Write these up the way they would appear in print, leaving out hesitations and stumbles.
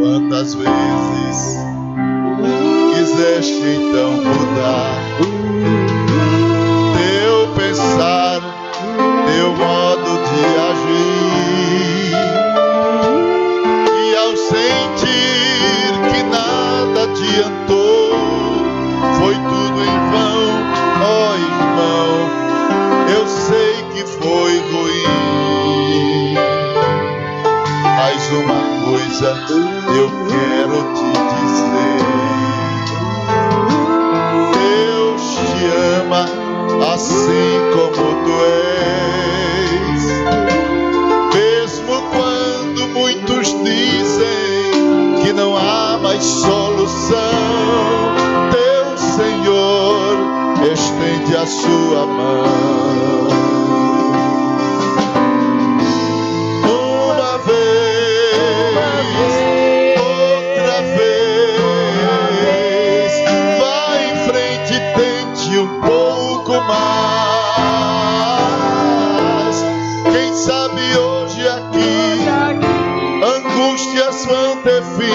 Quantas vezes quiseste então mudar teu pensar, teu modo de agir, e ao sentir que nada adiantou, foi tudo em vão. Ó irmão, eu sei que foi ruim, mas uma coisa eu quero te dizer: Deus te ama assim como tu és. Mesmo quando muitos dizem que não há mais solução, teu Senhor estende a sua mão. Uma vez, outra vez, vai em frente e tente um pouco mais. Quem sabe hoje aqui angústias vão ter fim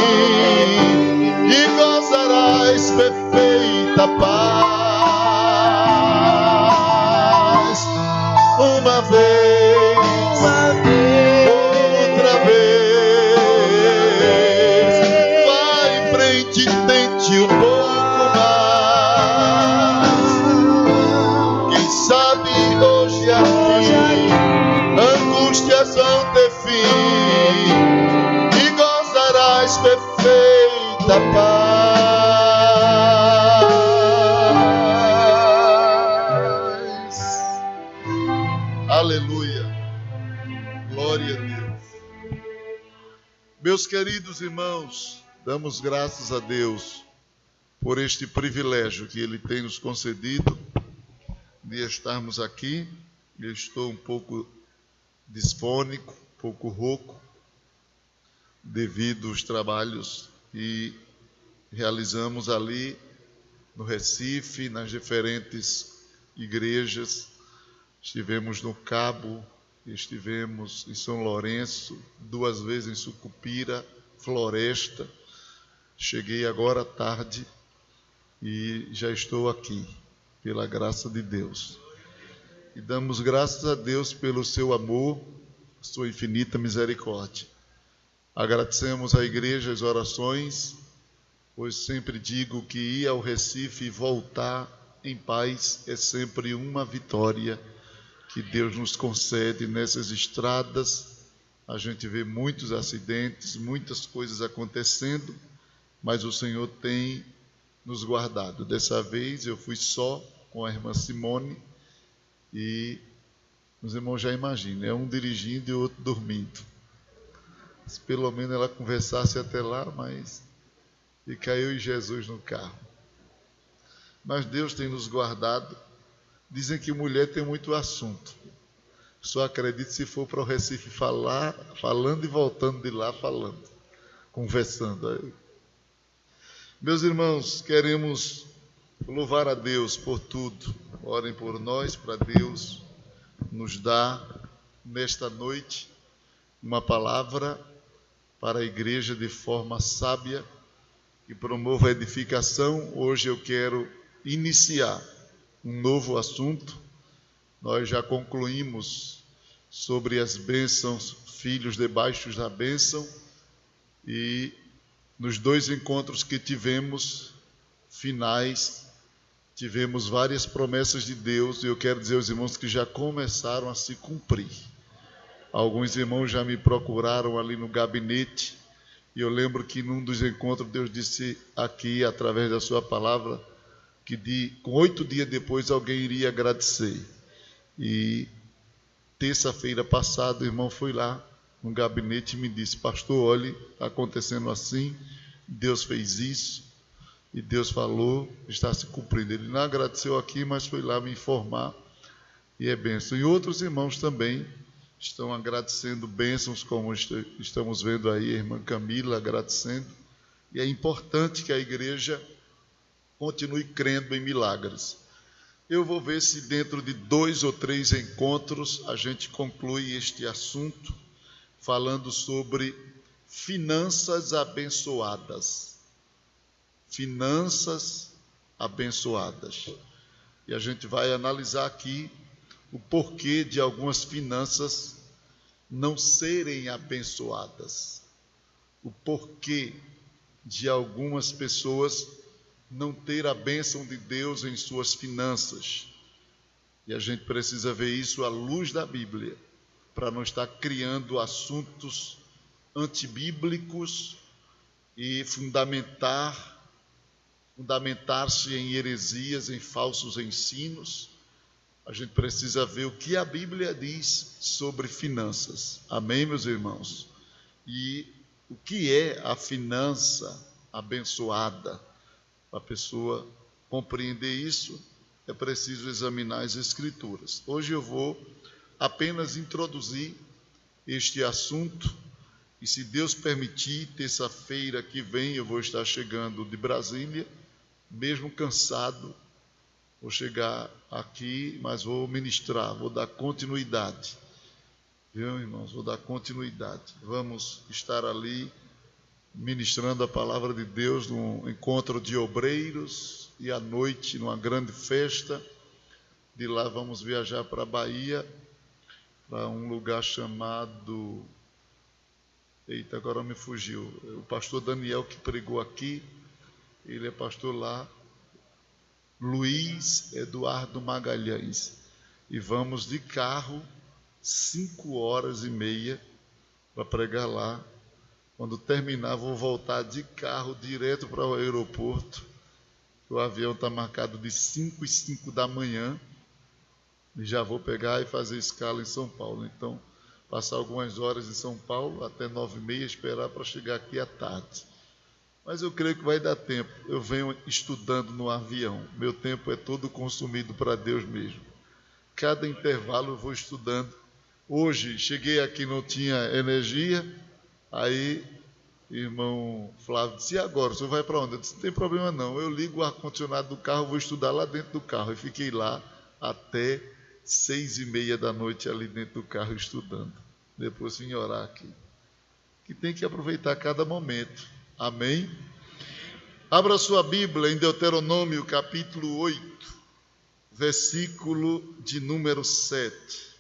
e gozarás perfeita paz. Uma vez, outra vez, vai em frente e tente um pouco mais. Quem sabe hoje aqui angústias vão ter fim e gozarás perfeita paz. Aleluia, glória a Deus. Meus queridos irmãos, damos graças a Deus por este privilégio que Ele tem nos concedido de estarmos aqui. Eu estou um pouco disfônico, um pouco rouco, devido aos trabalhos que realizamos ali no Recife, nas diferentes igrejas. Estivemos no Cabo, estivemos em São Lourenço, 2 vezes em Sucupira, Floresta. Cheguei agora à tarde e já estou aqui, pela graça de Deus. E damos graças a Deus pelo seu amor, sua infinita misericórdia. Agradecemos à igreja as orações, pois sempre digo que ir ao Recife e voltar em paz é sempre uma vitória que Deus nos concede nessas estradas. A gente vê muitos acidentes, muitas coisas acontecendo, mas o Senhor tem nos guardado. Dessa vez eu fui só com a irmã Simone e os irmãos já imaginam, é um dirigindo e o outro dormindo. Se pelo menos ela conversasse até lá, mas fica eu e Jesus no carro. Mas Deus tem nos guardado. Dizem que mulher tem muito assunto. Só acredito se for para o Recife falando e voltando de lá falando, conversando. Meus irmãos, queremos louvar a Deus por tudo. Orem por nós, para Deus nos dar nesta noite uma palavra para a igreja de forma sábia, que promova a edificação. Hoje eu quero iniciar um novo assunto. Nós já concluímos sobre as bênçãos, filhos debaixo da bênção, e nos 2 encontros que tivemos, finais, tivemos várias promessas de Deus, e eu quero dizer aos irmãos que já começaram a se cumprir. Alguns irmãos já me procuraram ali no gabinete, e eu lembro que num dos encontros Deus disse aqui, através da sua palavra, que com 8 dias depois alguém iria agradecer. E terça-feira passada o irmão foi lá no gabinete e me disse: pastor, olhe, está acontecendo assim, Deus fez isso, e Deus falou, está se cumprindo. Ele não agradeceu aqui, mas foi lá me informar, e é bênção. E outros irmãos também estão agradecendo bênçãos, como estamos vendo aí a irmã Camila agradecendo. E é importante que a igreja continue crendo em milagres. Eu vou ver se dentro de 2 ou 3 encontros a gente conclui este assunto, falando sobre finanças abençoadas. Finanças abençoadas. E a gente vai analisar aqui o porquê de algumas finanças não serem abençoadas. O porquê de algumas pessoas não ter a bênção de Deus em suas finanças. E a gente precisa ver isso à luz da Bíblia, para não estar criando assuntos antibíblicos e fundamentar-se em heresias, em falsos ensinos. A gente precisa ver o que a Bíblia diz sobre finanças. Amém, meus irmãos? E o que é a finança abençoada? Para a pessoa compreender isso, é preciso examinar as Escrituras. Hoje eu vou apenas introduzir este assunto, e se Deus permitir, terça-feira que vem eu vou estar chegando de Brasília, mesmo cansado, vou chegar aqui, mas vou ministrar, vou dar continuidade. Viu, irmãos? Vou dar continuidade. Vamos estar ali ministrando a palavra de Deus num encontro de obreiros e à noite numa grande festa. De lá vamos viajar para a Bahia, para um lugar chamado... Eita, agora me fugiu. O pastor Daniel que pregou aqui, ele é pastor lá, Luiz Eduardo Magalhães. E vamos de carro 5h30 para pregar lá. Quando terminar, vou voltar de carro direto para o aeroporto. O avião está marcado de 5h05 da manhã. E já vou pegar e fazer escala em São Paulo. Então, passar algumas horas em São Paulo, até 9h30, esperar para chegar aqui à tarde. Mas eu creio que vai dar tempo. Eu venho estudando no avião. Meu tempo é todo consumido para Deus mesmo. Cada intervalo eu vou estudando. Hoje, cheguei aqui, não tinha energia. Aí, irmão Flávio disse, e agora? O senhor vai para onde? Eu disse, não tem problema não. Eu ligo o ar-condicionado do carro, vou estudar lá dentro do carro. E fiquei lá até 6h30 da noite ali dentro do carro estudando. Depois vim orar aqui. Que tem que aproveitar cada momento. Amém? Abra sua Bíblia em Deuteronômio capítulo 8, versículo de número 7.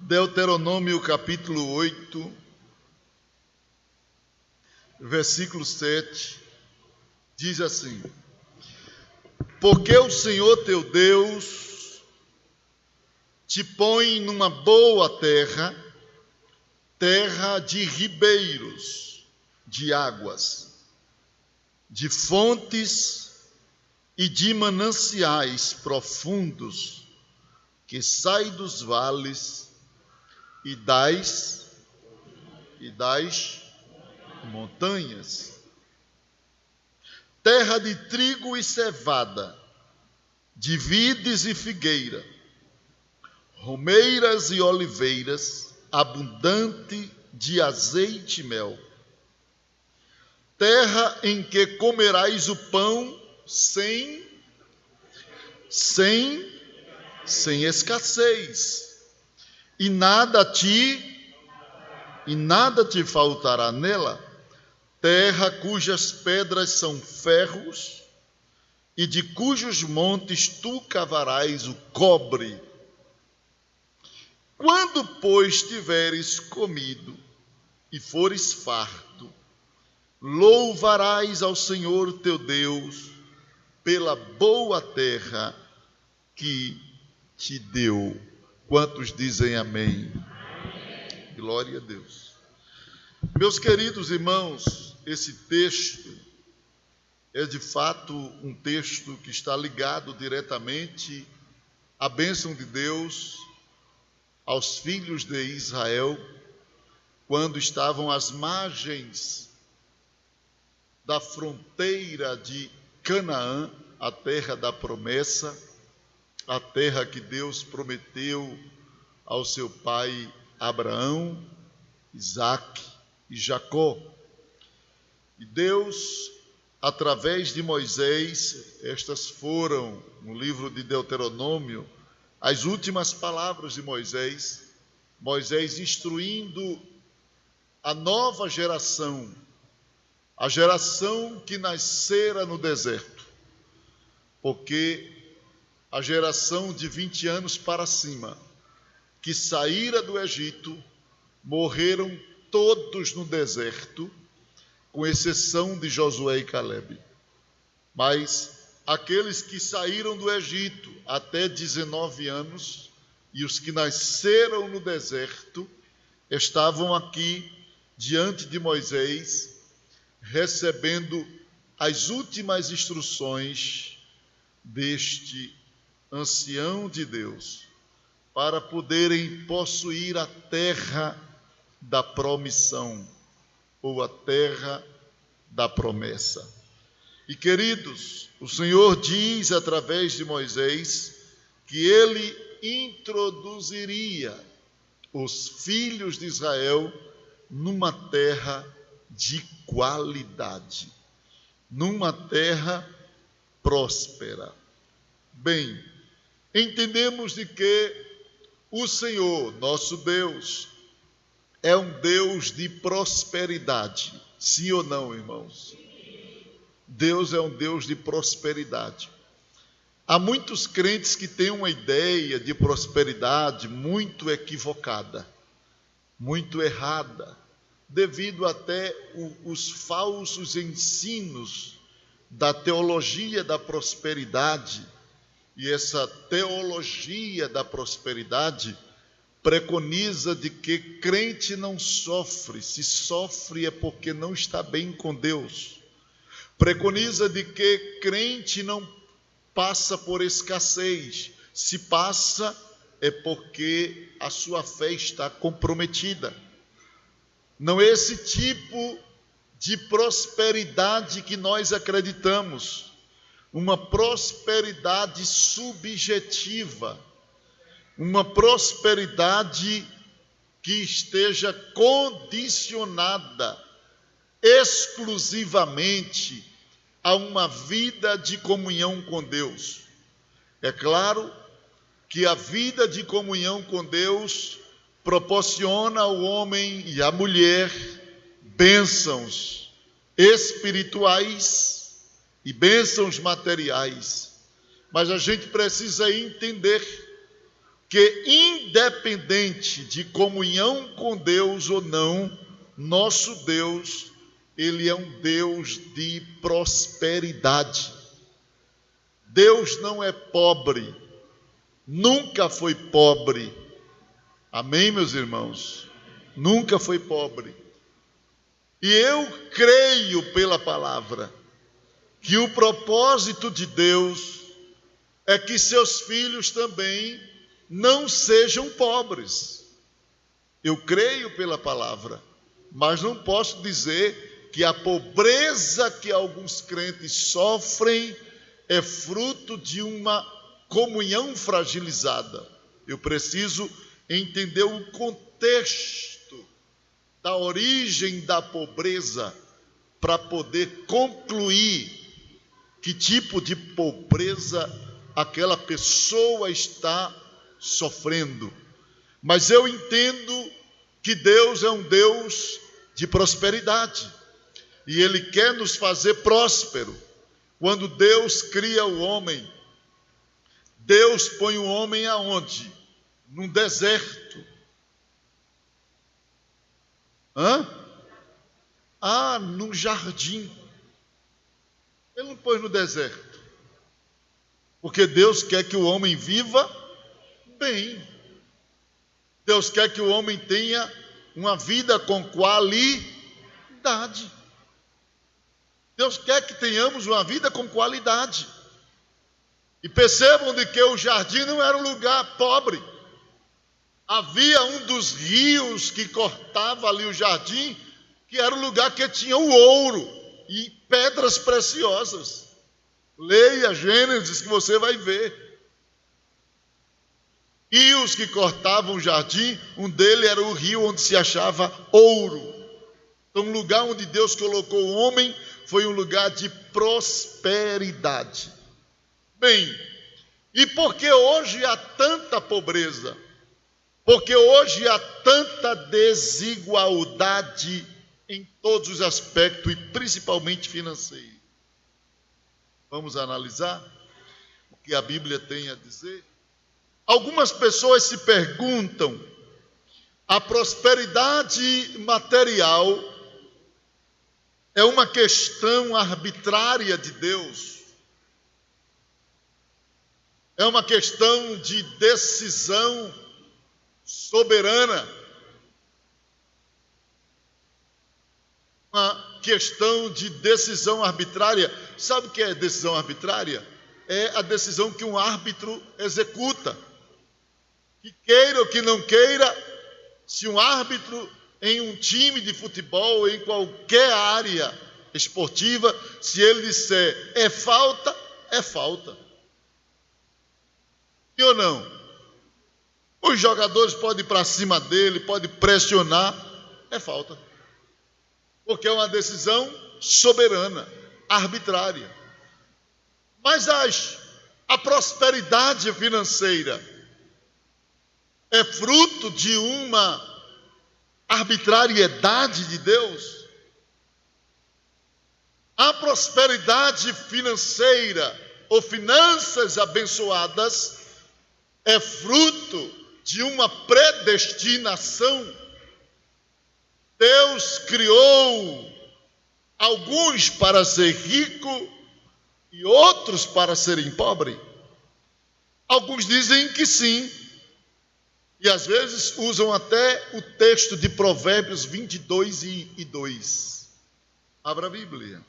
Deuteronômio capítulo 8, versículo 7, diz assim: porque o Senhor teu Deus te põe numa boa terra, terra de ribeiros, de águas, de fontes e de mananciais profundos, que sai dos vales e das montanhas, terra de trigo e cevada, de vides e figueira, romeiras e oliveiras, abundante de azeite e mel, terra em que comerás o pão sem escassez, e nada te faltará nela, terra cujas pedras são ferros, e de cujos montes tu cavarás o cobre. Quando, pois, tiveres comido e fores farto, louvarás ao Senhor teu Deus pela boa terra que te deu. Quantos dizem amém? Amém. Glória a Deus. Meus queridos irmãos, esse texto é de fato um texto que está ligado diretamente à bênção de Deus aos filhos de Israel, quando estavam às margens da fronteira de Canaã, a terra da promessa, a terra que Deus prometeu ao seu pai Abraão, Isaque e Jacó. E Deus através de Moisés, estas foram, no livro de Deuteronômio, as últimas palavras de Moisés, Moisés instruindo a nova geração, a geração que nascera no deserto, porque a geração de 20 anos para cima, que saíra do Egito, morreram todos no deserto, com exceção de Josué e Calebe. Mas aqueles que saíram do Egito até 19 anos e os que nasceram no deserto estavam aqui diante de Moisés, recebendo as últimas instruções deste ancião de Deus, para poderem possuir a terra da promissão, ou a terra da promessa. E queridos, o Senhor diz através de Moisés que ele introduziria os filhos de Israel numa terra de qualidade, numa terra próspera. Bem, entendemos de que o Senhor, nosso Deus, é um Deus de prosperidade. Sim ou não, irmãos? Deus é um Deus de prosperidade. Há muitos crentes que têm uma ideia de prosperidade muito equivocada, muito errada, devido até os falsos ensinos da teologia da prosperidade. E essa teologia da prosperidade preconiza de que crente não sofre, se sofre é porque não está bem com Deus. Preconiza de que crente não passa por escassez, se passa é porque a sua fé está comprometida. Não é esse tipo de prosperidade que nós acreditamos, uma prosperidade subjetiva, uma prosperidade que esteja condicionada exclusivamente a uma vida de comunhão com Deus. É claro que a vida de comunhão com Deus proporciona ao homem e à mulher bênçãos espirituais e bênçãos materiais. Mas a gente precisa entender que, independente de comunhão com Deus ou não, nosso Deus, Ele é um Deus de prosperidade. Deus não é pobre, nunca foi pobre. Amém, meus irmãos? Nunca foi pobre. E eu creio pela palavra que o propósito de Deus é que seus filhos também não sejam pobres. Eu creio pela palavra, mas não posso dizer que a pobreza que alguns crentes sofrem é fruto de uma comunhão fragilizada. Eu preciso entender o contexto da origem da pobreza para poder concluir que tipo de pobreza aquela pessoa está sofrendo. Mas eu entendo que Deus é um Deus de prosperidade e Ele quer nos fazer próspero. Quando Deus cria o homem, Deus põe o homem aonde? Num deserto. Num jardim. Ele não pôs no deserto, porque Deus quer que o homem viva bem. Deus quer que o homem tenha uma vida com qualidade. Deus quer que tenhamos uma vida com qualidade. E percebam de que o jardim não era um lugar pobre. Havia um dos rios que cortava ali o jardim, que era um lugar que tinha o ouro e pedras preciosas. Leia Gênesis que você vai ver. E os que cortavam o jardim, um deles era o rio onde se achava ouro. Então, o lugar onde Deus colocou o homem foi um lugar de prosperidade. Bem, e por que hoje há tanta pobreza? Porque hoje há tanta desigualdade em todos os aspectos, e principalmente financeiro. Vamos analisar o que a Bíblia tem a dizer? Algumas pessoas se perguntam: a prosperidade material é uma questão arbitrária de Deus? É uma questão de decisão soberana? Uma questão de decisão arbitrária? Sabe o que é decisão arbitrária? É a decisão que um árbitro executa. Que queira ou que não queira, se um árbitro em um time de futebol, ou em qualquer área esportiva, se ele disser é falta, é falta. Sim ou não? Os jogadores podem ir para cima dele, podem pressionar, é falta. Porque é uma decisão soberana, arbitrária. Mas a prosperidade financeira é fruto de uma arbitrariedade de Deus? A prosperidade financeira ou finanças abençoadas é fruto de uma predestinação. Deus criou alguns para ser rico e outros para serem pobres. Alguns dizem que sim, e às vezes usam até o texto de Provérbios 22:2. Abra a Bíblia.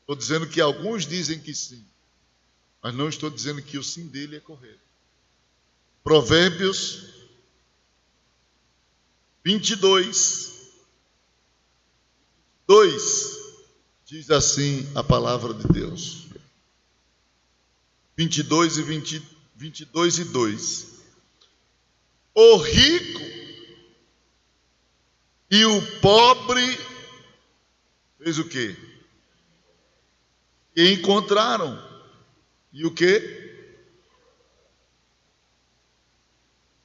Estou dizendo que alguns dizem que sim, mas não estou dizendo que o sim dele é correto. Provérbios 22:2 diz assim a palavra de Deus. 22:2. O rico e o pobre fez o quê? E encontraram. E o quê?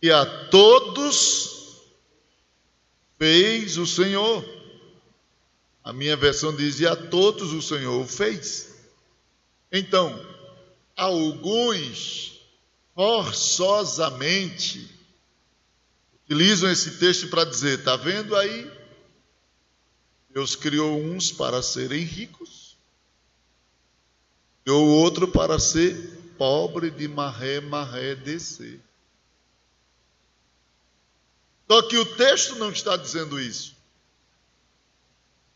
E a todos fez o Senhor. A minha versão diz: e a todos o Senhor fez. Então, alguns forçosamente utilizam esse texto para dizer: está vendo aí? Deus criou uns para serem ricos, criou outro para ser pobre de marré descer. Só que o texto não está dizendo isso.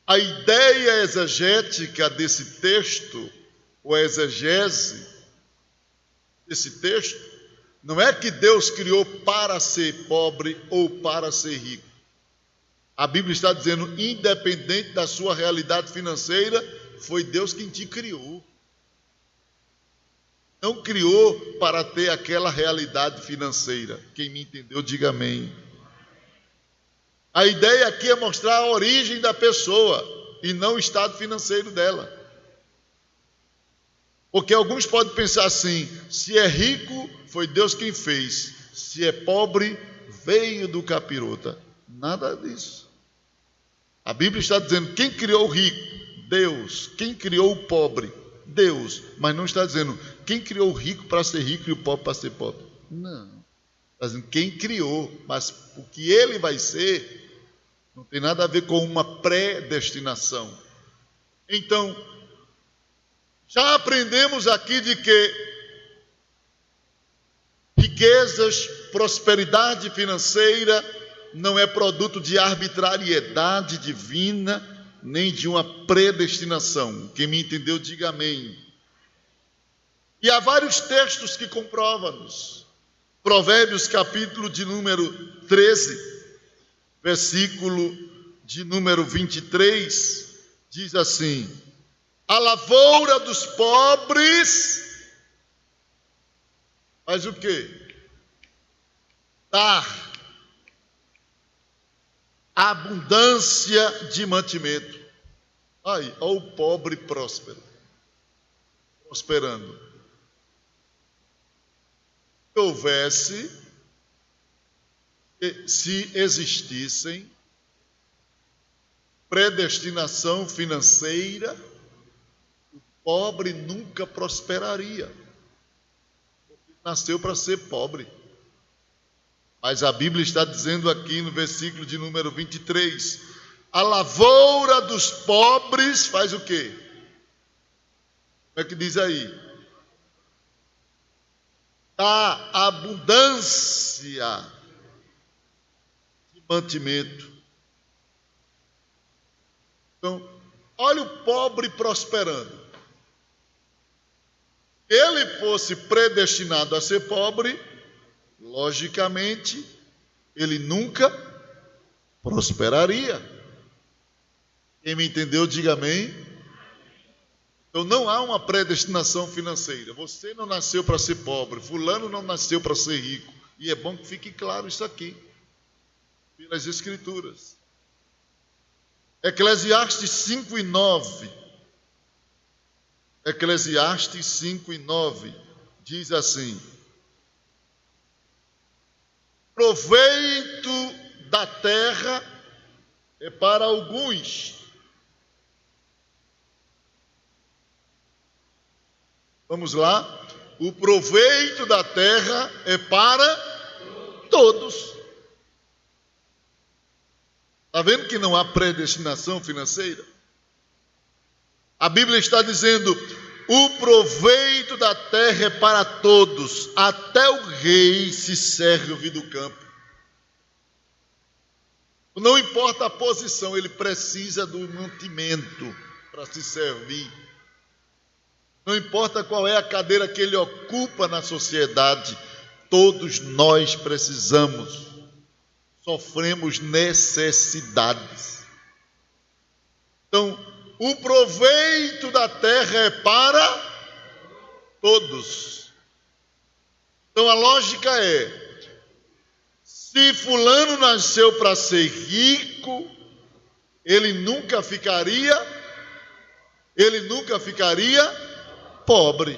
A ideia exegética desse texto, ou a exegese desse texto, não é que Deus criou para ser pobre ou para ser rico. A Bíblia está dizendo, independente da sua realidade financeira, foi Deus quem te criou. Não criou para ter aquela realidade financeira. Quem me entendeu, diga amém. A ideia aqui é mostrar a origem da pessoa e não o estado financeiro dela. Porque alguns podem pensar assim: se é rico, foi Deus quem fez. Se é pobre, veio do capiroto. Nada disso. A Bíblia está dizendo: quem criou o rico? Deus. Quem criou o pobre? Deus. Mas não está dizendo quem criou o rico para ser rico e o pobre para ser pobre. Não. Está dizendo quem criou, mas o que ele vai ser não tem nada a ver com uma predestinação. Então, já aprendemos aqui de que riquezas, prosperidade financeira não é produto de arbitrariedade divina, nem de uma predestinação. Quem me entendeu, diga amém. E há vários textos que comprovam-nos. Provérbios, capítulo de número 13, versículo de número 23, diz assim: a lavoura dos pobres faz o quê? Dar. abundância de mantimento. Aí, olha o pobre próspero, prosperando. Se houvesse, se existissem predestinação financeira, o pobre nunca prosperaria. Nasceu para ser pobre. Mas a Bíblia está dizendo aqui no versículo de número 23, a lavoura dos pobres faz o quê? Como é que diz aí? A abundância de mantimento. Então, olha o pobre prosperando. Se ele fosse predestinado a ser pobre, logicamente, ele nunca prosperaria. Quem me entendeu, diga amém. Então não há uma predestinação financeira. Você não nasceu para ser pobre, fulano não nasceu para ser rico. E é bom que fique claro isso aqui, pelas Escrituras. Eclesiastes 5:9. Eclesiastes 5:9 diz assim: proveito da terra é para alguns. Vamos lá. O proveito da terra é para todos. Está vendo que não há predestinação financeira? A Bíblia está dizendo: o proveito da terra é para todos, até o rei se serve do campo. Não importa a posição, ele precisa do mantimento para se servir. Não importa qual é a cadeira que ele ocupa na sociedade, todos nós precisamos, sofremos necessidades. Então, o proveito da terra é para todos. Então a lógica é: se fulano nasceu para ser rico, ele nunca ficaria pobre.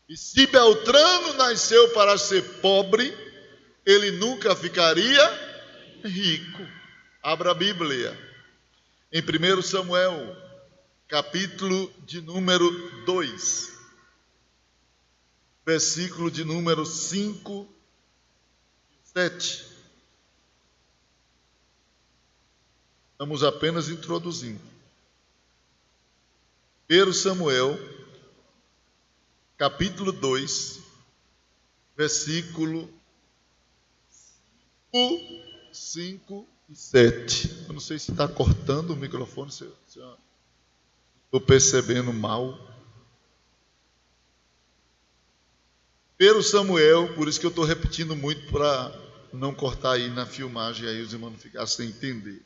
E se Beltrano nasceu para ser pobre, ele nunca ficaria rico. Abra a Bíblia em 1 Samuel, capítulo de número 2, versículo de número 5 e 7. Estamos apenas introduzindo. 1 Samuel, capítulo 2, versículo 5 e 7. Eu não sei se está cortando o microfone, se estou percebendo mal. 1 Samuel, por isso que eu estou repetindo muito para não cortar aí na filmagem, aí os irmãos não ficarem sem entender.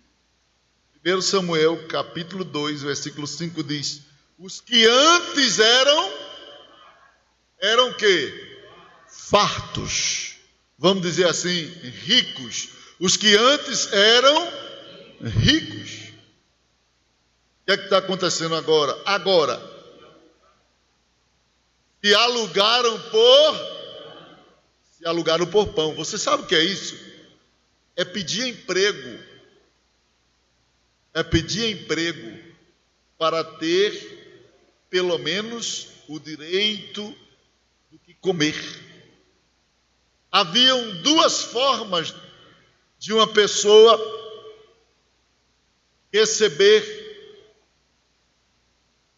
1 Samuel, capítulo 2, versículo 5 diz: os que antes eram o quê? Fartos. Vamos dizer assim, ricos. Os que antes eram ricos. O que é que está acontecendo agora? Agora, se alugaram por pão. Você sabe o que é isso? É pedir emprego. É pedir emprego para ter pelo menos o direito do que comer. Haviam duas formas de uma pessoa receber.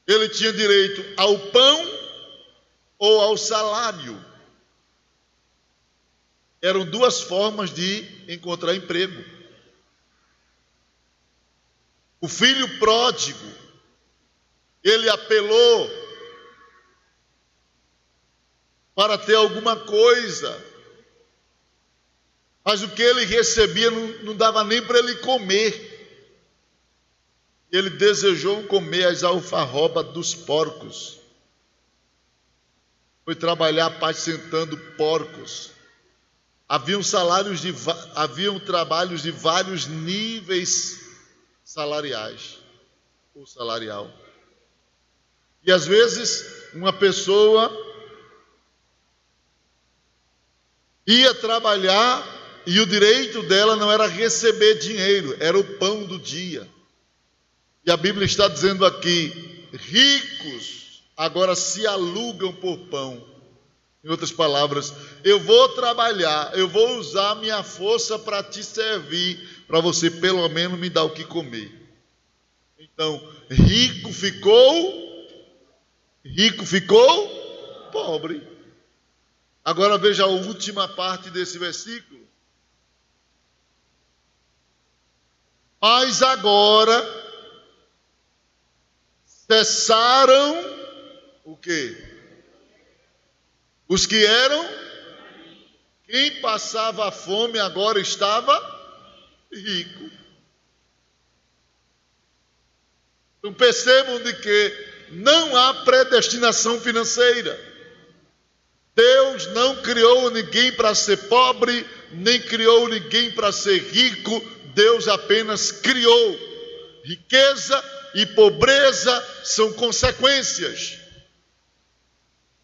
Ele tinha direito ao pão ou ao salário. Eram duas formas de encontrar emprego. O filho pródigo, ele apelou para ter alguma coisa, mas o que ele recebia não dava nem para ele comer. Ele desejou comer as alfarrobas dos porcos. Foi trabalhar apacentando porcos. haviam trabalhos de vários níveis salariais, ou salarial. E às vezes uma pessoa ia trabalhar e o direito dela não era receber dinheiro, era o pão do dia. E a Bíblia está dizendo aqui, ricos agora se alugam por pão. Em outras palavras, eu vou trabalhar, eu vou usar minha força para te servir, para você pelo menos me dar o que comer. Então, rico ficou pobre. Agora veja a última parte desse versículo. Mas agora cessaram o quê? Os que eram, quem passava fome agora estava rico. Então percebam de que não há predestinação financeira. Deus não criou ninguém para ser pobre, nem criou ninguém para ser rico. Deus apenas criou. Riqueza e pobreza são consequências.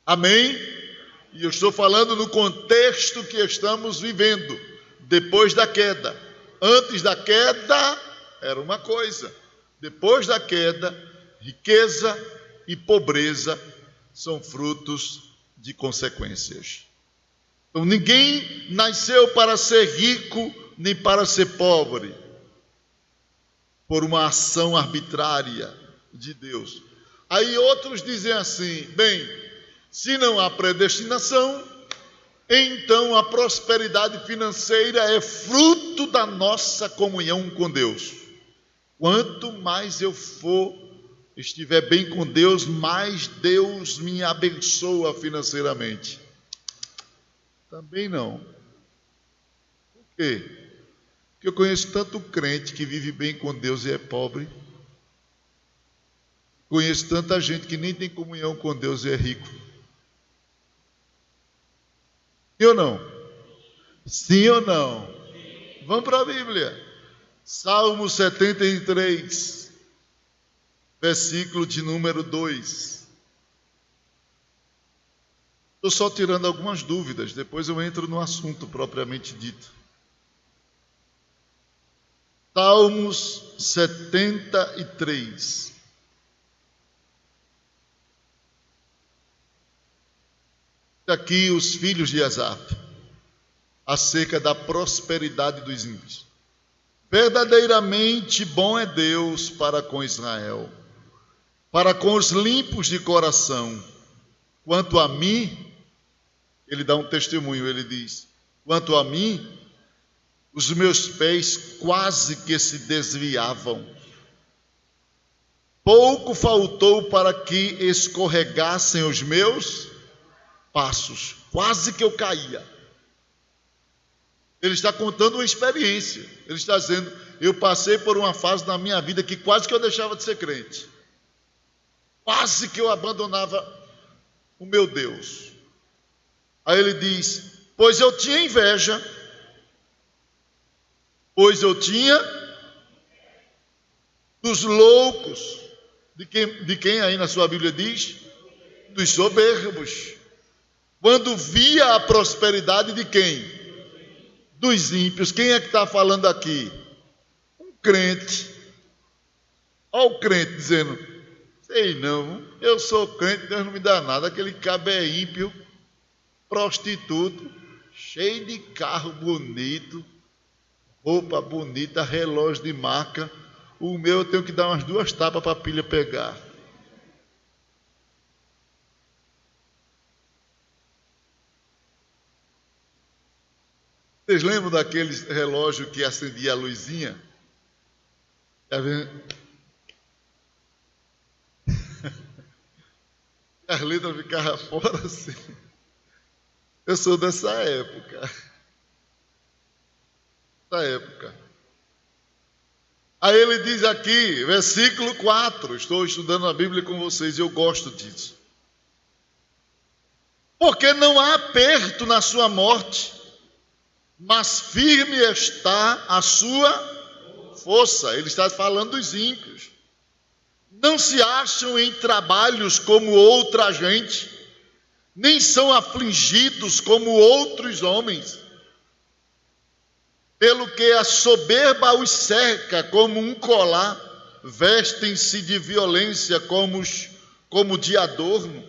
Amém? E eu estou falando no contexto que estamos vivendo, depois da queda. Antes da queda era uma coisa. Depois da queda, riqueza e pobreza são frutos de consequências. Então ninguém nasceu para ser rico nem para ser pobre, por uma ação arbitrária de Deus. Aí outros dizem assim, bem, se não há predestinação, então a prosperidade financeira é fruto da nossa comunhão com Deus. Quanto mais eu estiver bem com Deus, mais Deus me abençoa financeiramente. Também não. Por quê? Porque eu conheço tanto crente que vive bem com Deus e é pobre. Conheço tanta gente que nem tem comunhão com Deus e é rico. Sim ou não? Sim ou não? Vamos para a Bíblia. Salmo 73, versículo de número 2. Estou só tirando algumas dúvidas, depois eu entro no assunto propriamente dito. Salmos 73. Aqui os filhos de Asaf, acerca da prosperidade dos ímpios. Verdadeiramente bom é Deus para com Israel, para com os limpos de coração. Quanto a mim, ele dá um testemunho, ele diz, quanto a mim, os meus pés quase que se desviavam. Pouco faltou para que escorregassem os meus passos, quase que eu caía. Ele está contando uma experiência. Ele está dizendo, eu passei por uma fase na minha vida que quase que eu deixava de ser crente. Quase que eu abandonava o meu Deus. Aí ele diz, pois eu tinha inveja, pois eu tinha dos loucos, de quem aí na sua Bíblia diz? Dos soberbos. Quando via a prosperidade de quem? Dos ímpios. Quem é que está falando aqui? Um crente. Olha o crente dizendo, sei não, eu sou crente, Deus não me dá nada. Aquele cabo é ímpio, prostituto, cheio de carro bonito, roupa bonita, relógio de marca. O meu eu tenho que dar umas 2 tapas para a pilha pegar. Vocês lembram daquele relógio que acendia a luzinha? As letras ficavam fora assim. Eu sou dessa época. Aí ele diz aqui, versículo 4. Estou estudando a Bíblia com vocês e eu gosto disso. Porque não há aperto na sua morte, mas firme está a sua força. Ele está falando dos ímpios. Não se acham em trabalhos como outra gente, nem são afligidos como outros homens. Pelo que a soberba os cerca como um colar, vestem-se de violência como de adorno.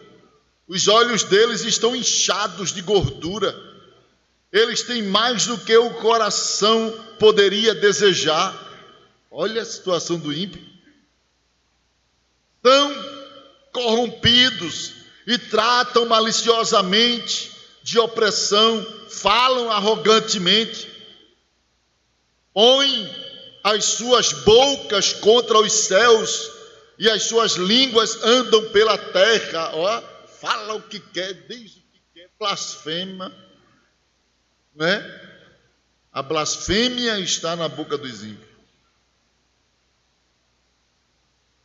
Os olhos deles estão inchados de gordura. Eles têm mais do que o coração poderia desejar. Olha a situação do ímpio. São corrompidos e tratam maliciosamente de opressão, falam arrogantemente, põem as suas bocas contra os céus e as suas línguas andam pela terra. Ó, fala o que quer, diz o que quer, blasfema, não é? A blasfêmia está na boca dos ímpios.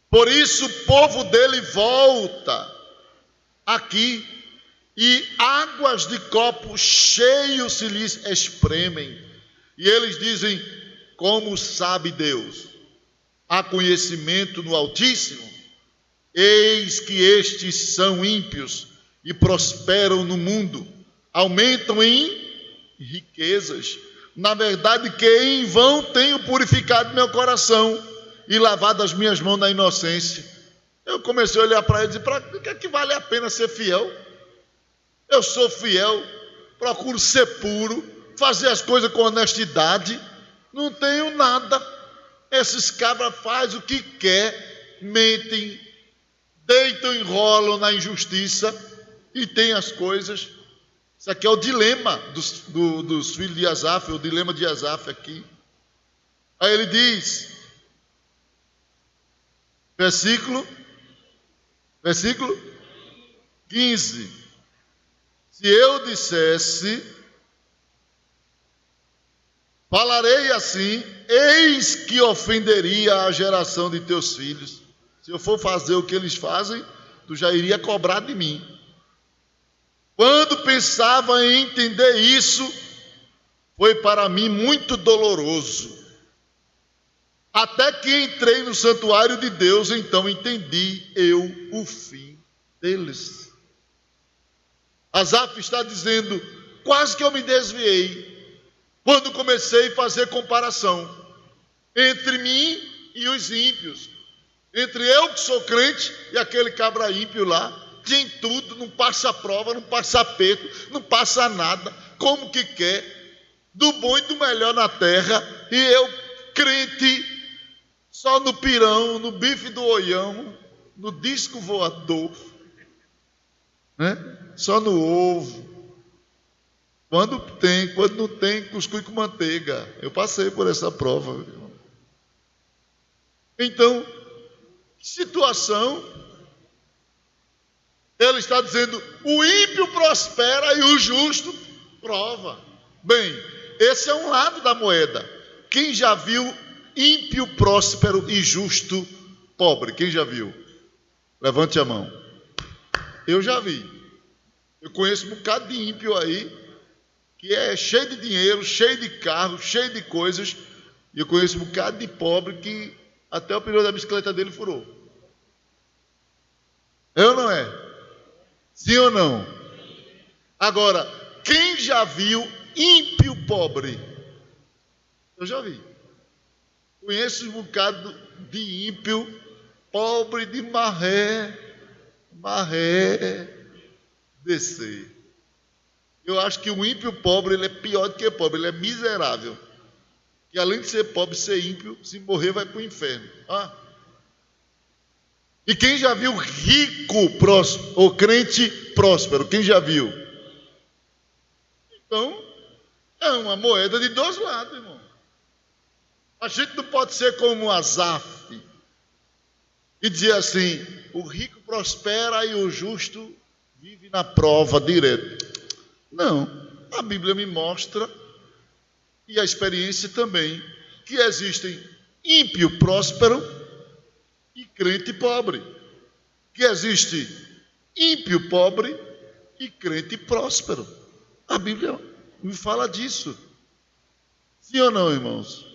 Por isso o povo dele volta aqui e águas de copo cheio se lhes espremem. E eles dizem: como sabe Deus? Há conhecimento no Altíssimo? Eis que estes são ímpios e prosperam no mundo, aumentam em riquezas. Na verdade, que em vão tenho purificado meu coração e lavado as minhas mãos na inocência. Eu comecei a olhar para ele e dizer: para que é que vale a pena ser fiel? Eu sou fiel, procuro ser puro, fazer as coisas com honestidade, não tenho nada. Esses cabras fazem o que quer, mentem, deitam, enrolam na injustiça e têm as coisas. Isso aqui é o dilema dos filhos de Asaf, o dilema de Asaf aqui. Aí ele diz, versículo 15: se eu dissesse, falarei assim, eis que ofenderia a geração de teus filhos. Se eu for fazer o que eles fazem, tu já iria cobrar de mim. Quando pensava em entender isso, foi para mim muito doloroso. Até que entrei no santuário de Deus, então entendi eu o fim deles. Asaf está dizendo: quase que eu me desviei quando comecei a fazer comparação entre mim e os ímpios, entre eu que sou crente e aquele cabra ímpio lá. Tem tudo, não passa prova, não passa aperto, não passa nada, como que quer, do bom e do melhor na terra, e eu, crente, só no pirão, no bife do oião, no disco voador, né? Só no ovo. Quando tem, quando não tem, cuscuz com manteiga. Eu passei por essa prova. Então, que situação. Ele está dizendo: o ímpio prospera e o justo prova. Bem, esse é um lado da moeda. Quem já viu ímpio próspero e justo pobre? Quem já viu? Levante a mão. Eu já vi. Eu conheço um bocado de ímpio aí, que é cheio de dinheiro, cheio de carro, cheio de coisas. E eu conheço um bocado de pobre que até o pneu da bicicleta dele furou. É ou não é? Sim ou não? Agora, quem já viu ímpio pobre? Eu já vi. Conheço um bocado de ímpio pobre de maré descer. Eu acho que o ímpio pobre, ele é pior do que pobre, ele é miserável. Que além de ser pobre, ser ímpio, se morrer vai para o inferno. E quem já viu rico próspero, ou crente próspero? Quem já viu? Então, é uma moeda de dois lados, irmão. A gente não pode ser como Asaf e dizer assim: o rico prospera e o justo vive na prova direto. Não, a Bíblia me mostra, e a experiência também, que existem ímpio próspero e crente pobre, que existe ímpio pobre e crente próspero. A Bíblia me fala disso. Sim ou não, irmãos?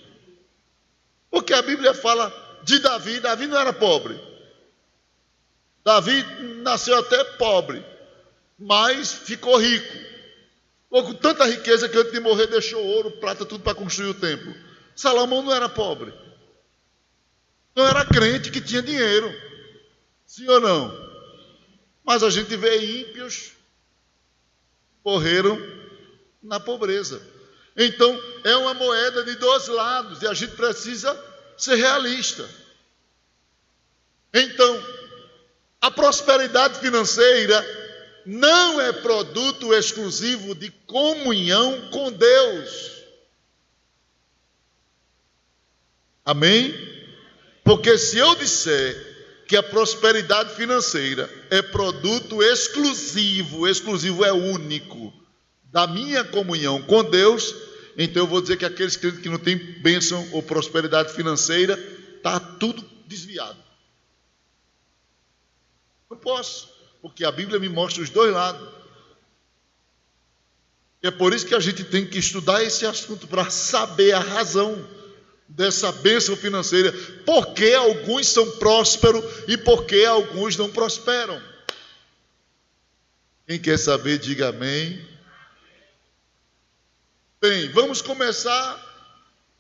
Porque a Bíblia fala de Davi. Davi não era pobre. Davi nasceu até pobre, mas ficou rico. Ficou com tanta riqueza que antes de morrer deixou ouro, prata, tudo para construir o templo. Salomão não era pobre. Não era crente que tinha dinheiro. Sim ou não? Mas a gente vê ímpios morreram na pobreza. Então, é uma moeda de dois lados e a gente precisa ser realista. Então, a prosperidade financeira não é produto exclusivo de comunhão com Deus. Amém? Porque se eu disser que a prosperidade financeira é produto exclusivo é único, da minha comunhão com Deus, então eu vou dizer que aqueles crentes que não têm bênção ou prosperidade financeira, está tudo desviado. Não posso, porque a Bíblia me mostra os dois lados. E é por isso que a gente tem que estudar esse assunto, para saber a razão dessa bênção financeira, por que alguns são prósperos e por que alguns não prosperam. Quem quer saber, diga amém. Bem, vamos começar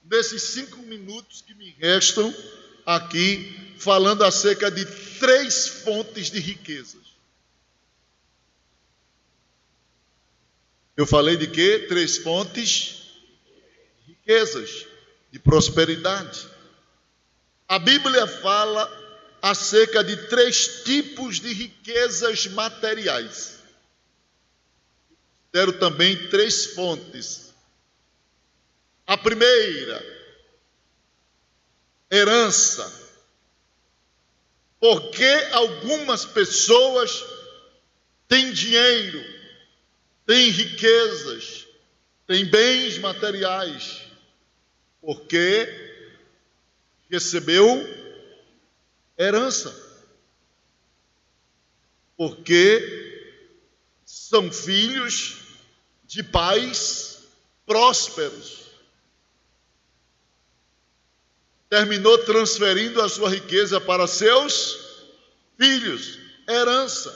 nesses 5 minutos que me restam aqui, falando acerca de 3 fontes de riquezas. Eu falei de quê? 3 fontes de riquezas, de prosperidade. A Bíblia fala acerca de 3 tipos de riquezas materiais. Considero também 3 fontes. A primeira, herança. Porque algumas pessoas têm dinheiro, têm riquezas, têm bens materiais, porque recebeu herança, porque são filhos de pais prósperos. Terminou transferindo a sua riqueza para seus filhos, herança.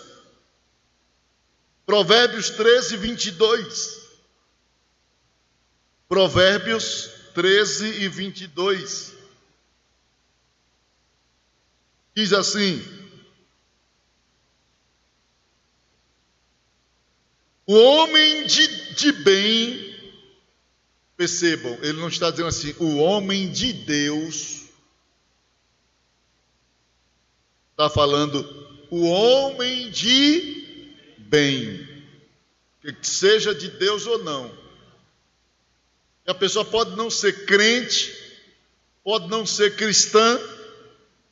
Provérbios 13, 22. Provérbios 13 e 22. Diz assim: o homem de bem, percebam, ele não está dizendo assim, o homem de Deus, está falando o homem de bem, que seja de Deus ou não. E a pessoa pode não ser crente, pode não ser cristã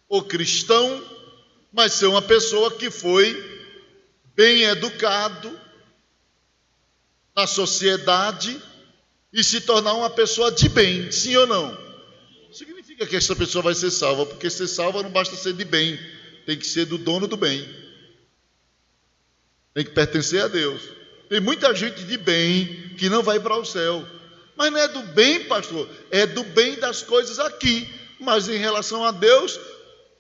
ou cristão, mas ser uma pessoa que foi bem educado na sociedade e se tornar uma pessoa de bem, sim ou não? Significa que essa pessoa vai ser salva, porque ser salva não basta ser de bem, tem que ser do dono do bem, tem que pertencer a Deus. Tem muita gente de bem que não vai para o céu, mas não é do bem, pastor, é do bem das coisas aqui, mas em relação a Deus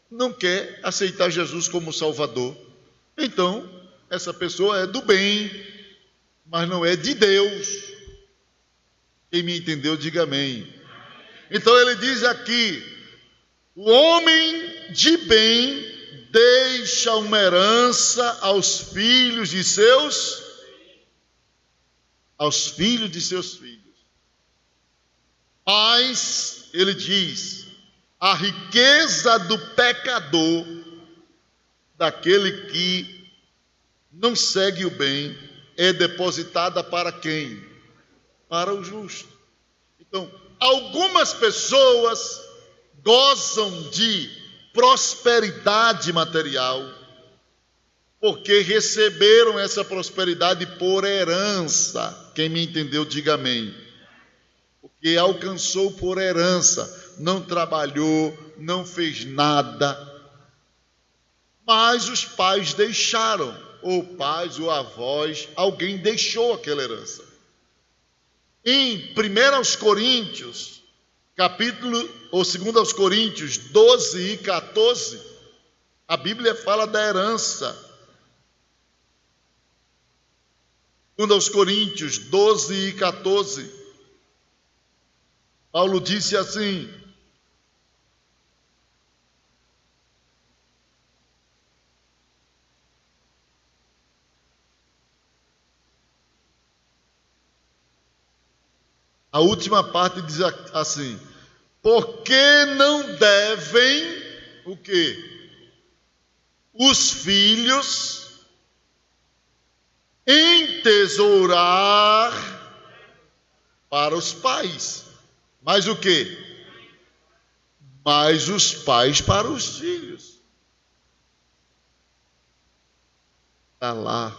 não quer aceitar Jesus como Salvador. Então essa pessoa é do bem, mas não é de Deus. Quem me entendeu, diga amém. Então ele diz aqui: o homem de bem deixa uma herança aos filhos de seus filhos. Mas ele diz: a riqueza do pecador, daquele que não segue o bem, é depositada para quem? Para o justo. Então, algumas pessoas gozam de prosperidade material porque receberam essa prosperidade por herança. Quem me entendeu, diga amém. Porque alcançou por herança, não trabalhou, não fez nada, mas os pais deixaram, ou pais ou avós, alguém deixou aquela herança. Em 1 aos Coríntios, capítulo, ou 2 aos Coríntios 12 e 14, a Bíblia fala da herança. 2 aos Coríntios 12 e 14, Paulo disse assim: a última parte diz assim: porque não devem o quê? Os filhos entesourar para os pais. Mas o quê? Mas os pais para os filhos. Está lá.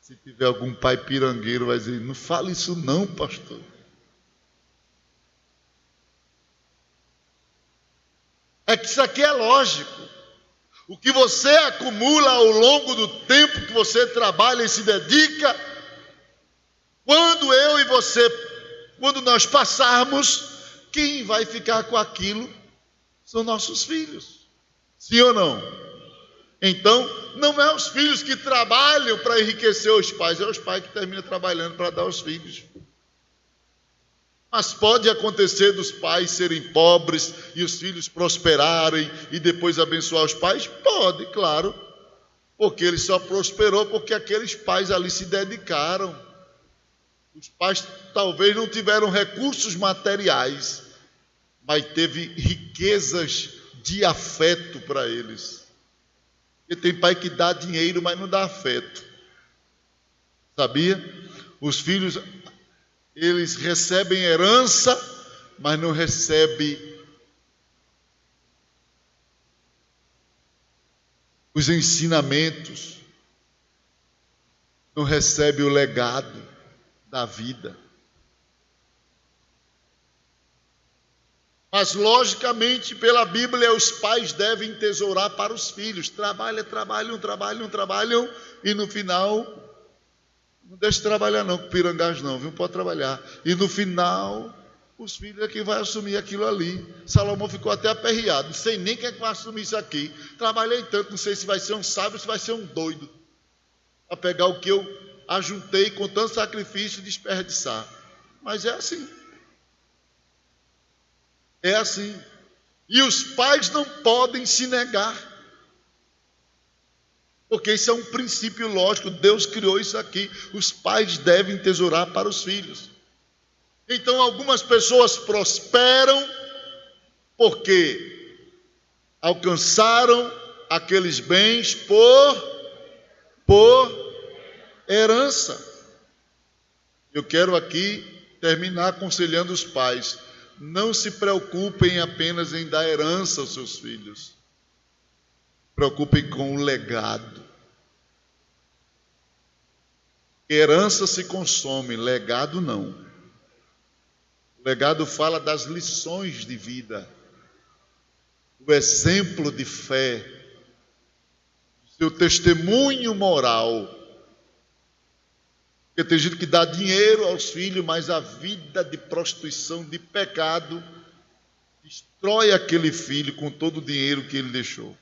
Se tiver algum pai pirangueiro, vai dizer: não fale isso não, pastor. É que isso aqui é lógico. O que você acumula ao longo do tempo que você trabalha e se dedica, quando eu e você, quando nós passarmos, quem vai ficar com aquilo são nossos filhos. Sim ou não? Então, não é os filhos que trabalham para enriquecer os pais, é os pais que terminam trabalhando para dar aos filhos. Mas pode acontecer dos pais serem pobres e os filhos prosperarem e depois abençoar os pais? Pode, claro. Porque ele só prosperou porque aqueles pais ali se dedicaram. Os pais talvez não tiveram recursos materiais, mas teve riquezas de afeto para eles. E tem pai que dá dinheiro, mas não dá afeto. Sabia? Os filhos, eles recebem herança, mas não recebem os ensinamentos, não recebem o legado da vida. Mas, logicamente, pela Bíblia, os pais devem tesourar para os filhos. Trabalham, e no final, não deixe de trabalhar não, com pirangás não, viu? Pode trabalhar. E no final, os filhos é quem vai assumir aquilo ali. Salomão ficou até aperreado, não sei nem quem é que vai assumir isso aqui. Trabalhei tanto, não sei se vai ser um sábio ou se vai ser um doido, para pegar o que eu ajuntei com tanto sacrifício e desperdiçar. Mas é assim. É assim. E os pais não podem se negar. Porque isso é um princípio lógico. Deus criou isso aqui. Os pais devem tesourar para os filhos. Então algumas pessoas prosperam porque alcançaram aqueles bens por herança. Eu quero aqui terminar aconselhando os pais: não se preocupem apenas em dar herança aos seus filhos. Preocupem com o legado. Herança se consome, legado não. O legado fala das lições de vida, o exemplo de fé, seu testemunho moral. Porque tem gente que dá dinheiro aos filhos, mas a vida de prostituição, de pecado, destrói aquele filho com todo o dinheiro que ele deixou.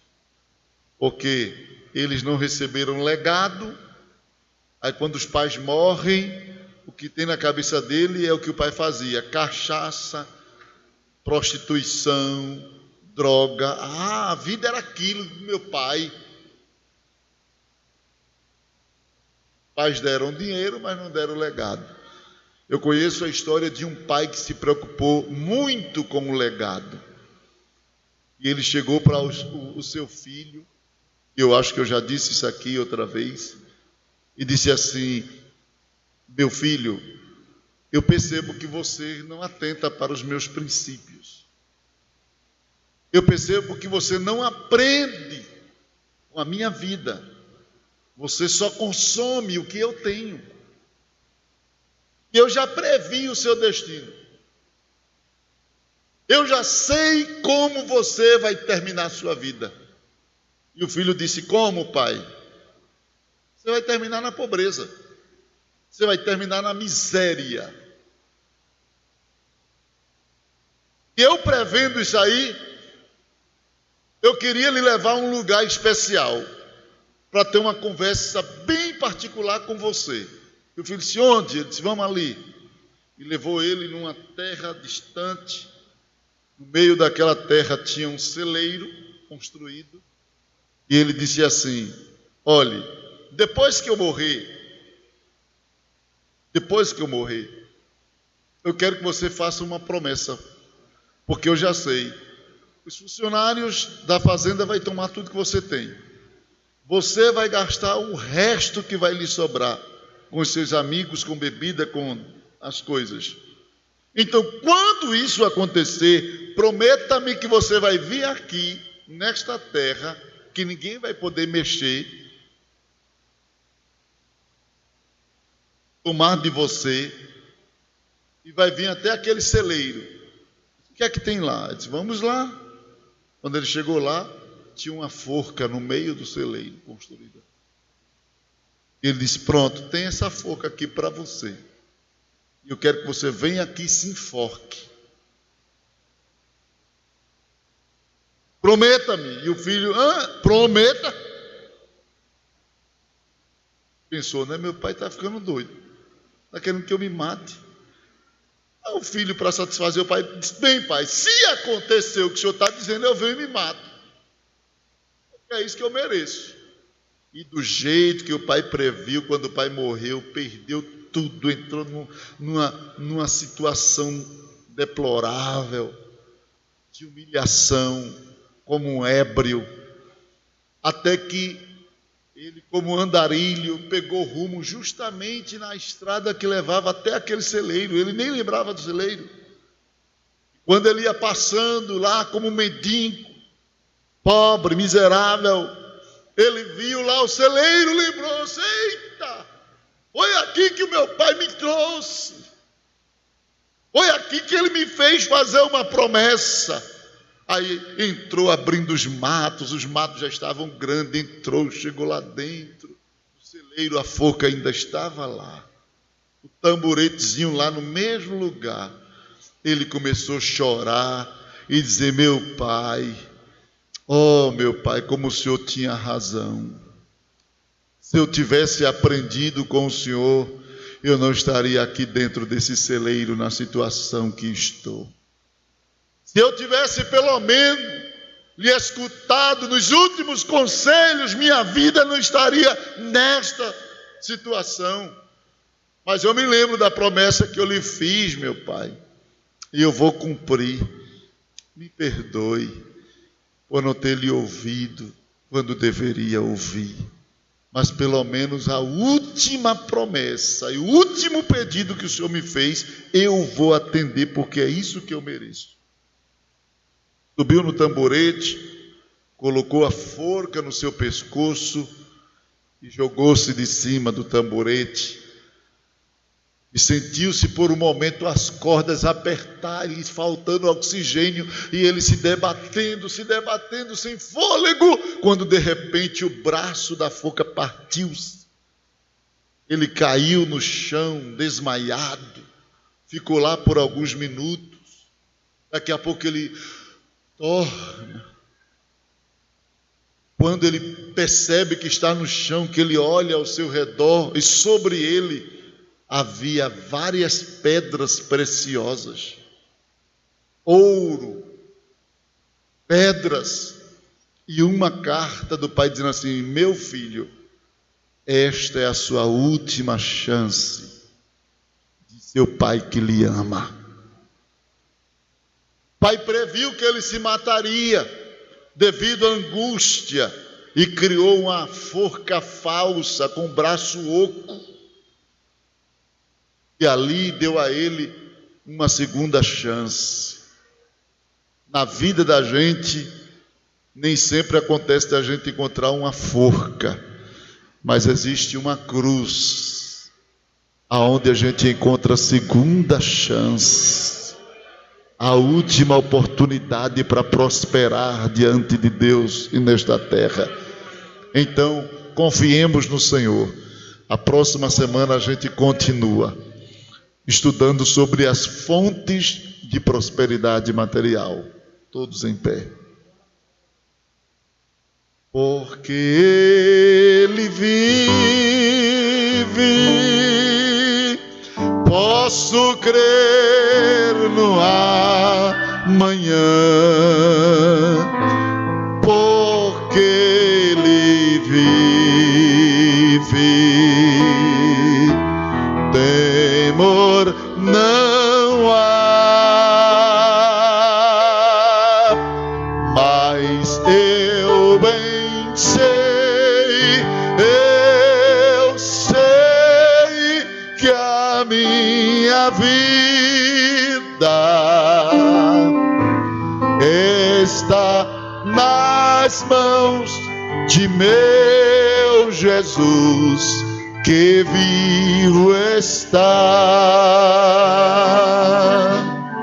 Porque eles não receberam legado. Aí quando os pais morrem, o que tem na cabeça dele é o que o pai fazia: cachaça, prostituição, droga. A vida era aquilo do meu pai. Pais deram dinheiro, mas não deram legado. Eu conheço a história de um pai que se preocupou muito com o legado. E ele chegou para o seu filho, eu acho que eu já disse isso aqui outra vez, e disse assim: meu filho, eu percebo que você não atenta para os meus princípios. Eu percebo que você não aprende com a minha vida. Você só consome o que eu tenho. E eu já previ o seu destino. Eu já sei como você vai terminar a sua vida. E o filho disse: como, pai? Você vai terminar na pobreza. Você vai terminar na miséria. Eu prevendo isso aí, eu queria lhe levar a um lugar especial, para ter uma conversa bem particular com você. O filho disse, onde? Ele disse, vamos ali. E levou ele numa terra distante. No meio daquela terra tinha um celeiro construído. E ele disse assim, olhe, depois que eu morrer, eu quero que você faça uma promessa, porque eu já sei, os funcionários da fazenda vão tomar tudo que você tem. Você vai gastar o resto que vai lhe sobrar com os seus amigos, com bebida, com as coisas. Então, quando isso acontecer, prometa-me que você vai vir aqui, nesta terra, que ninguém vai poder mexer, tomar de você, e vai vir até aquele celeiro. O que é que tem lá? Ele disse, vamos lá. Quando ele chegou lá, tinha uma forca no meio do celeiro construída. Ele disse, pronto, tem essa forca aqui para você. E eu quero que você venha aqui e se enforque. Prometa-me. E o filho, prometa? Pensou, né? Meu pai está ficando doido. Está querendo que eu me mate. O filho, para satisfazer o pai, disse, bem pai, se acontecer o que o senhor está dizendo, eu venho e me mato. É isso que eu mereço. E do jeito que o pai previu, quando o pai morreu, perdeu tudo, entrou numa situação deplorável, de humilhação, como um ébrio, até que ele, como andarilho, pegou rumo justamente na estrada que levava até aquele celeiro. Ele nem lembrava do celeiro. Quando ele ia passando lá como mendigo, pobre, miserável, ele viu lá o celeiro, lembrou-se, eita, foi aqui que o meu pai me trouxe, foi aqui que ele me fez fazer uma promessa. Aí entrou abrindo os matos já estavam grandes, entrou, chegou lá dentro, o celeiro, a forca ainda estava lá, o tamboretezinho lá no mesmo lugar. Ele começou a chorar e dizer, meu pai, oh meu pai, como o senhor tinha razão. Se eu tivesse aprendido com o senhor, eu não estaria aqui dentro desse celeiro na situação que estou. Se eu tivesse pelo menos lhe escutado nos últimos conselhos, minha vida não estaria nesta situação. Mas eu me lembro da promessa que eu lhe fiz, meu pai, e eu vou cumprir. Me perdoe por não ter lhe ouvido quando deveria ouvir. Mas pelo menos a última promessa e o último pedido que o Senhor me fez, eu vou atender, porque é isso que eu mereço. Subiu no tamborete, colocou a forca no seu pescoço e jogou-se de cima do tamborete. E sentiu-se por um momento as cordas apertarem, faltando oxigênio, e ele se debatendo sem fôlego, quando de repente o braço da forca partiu-se. Ele caiu no chão, desmaiado, ficou lá por alguns minutos. Daqui a pouco ele torna. Quando ele percebe que está no chão, que ele olha ao seu redor, e sobre ele havia várias pedras preciosas, ouro, pedras, e uma carta do pai dizendo assim, meu filho, esta é a sua última chance de seu pai que lhe ama. O pai previu que ele se mataria devido à angústia e criou uma forca falsa com braço oco. E ali deu a ele uma segunda chance. Na vida da gente, nem sempre acontece da gente encontrar uma forca, mas existe uma cruz, aonde a gente encontra a segunda chance, a última oportunidade para prosperar diante de Deus e nesta terra. Então, confiemos no Senhor. A próxima semana a gente continua estudando sobre as fontes de prosperidade material. Todos em pé. Porque Ele vive, posso crer no amanhã. Porque Ele vive, temor não há. Mas eu bem sei, eu sei que a minha vida está nas mãos de meu Jesus, que vivo está.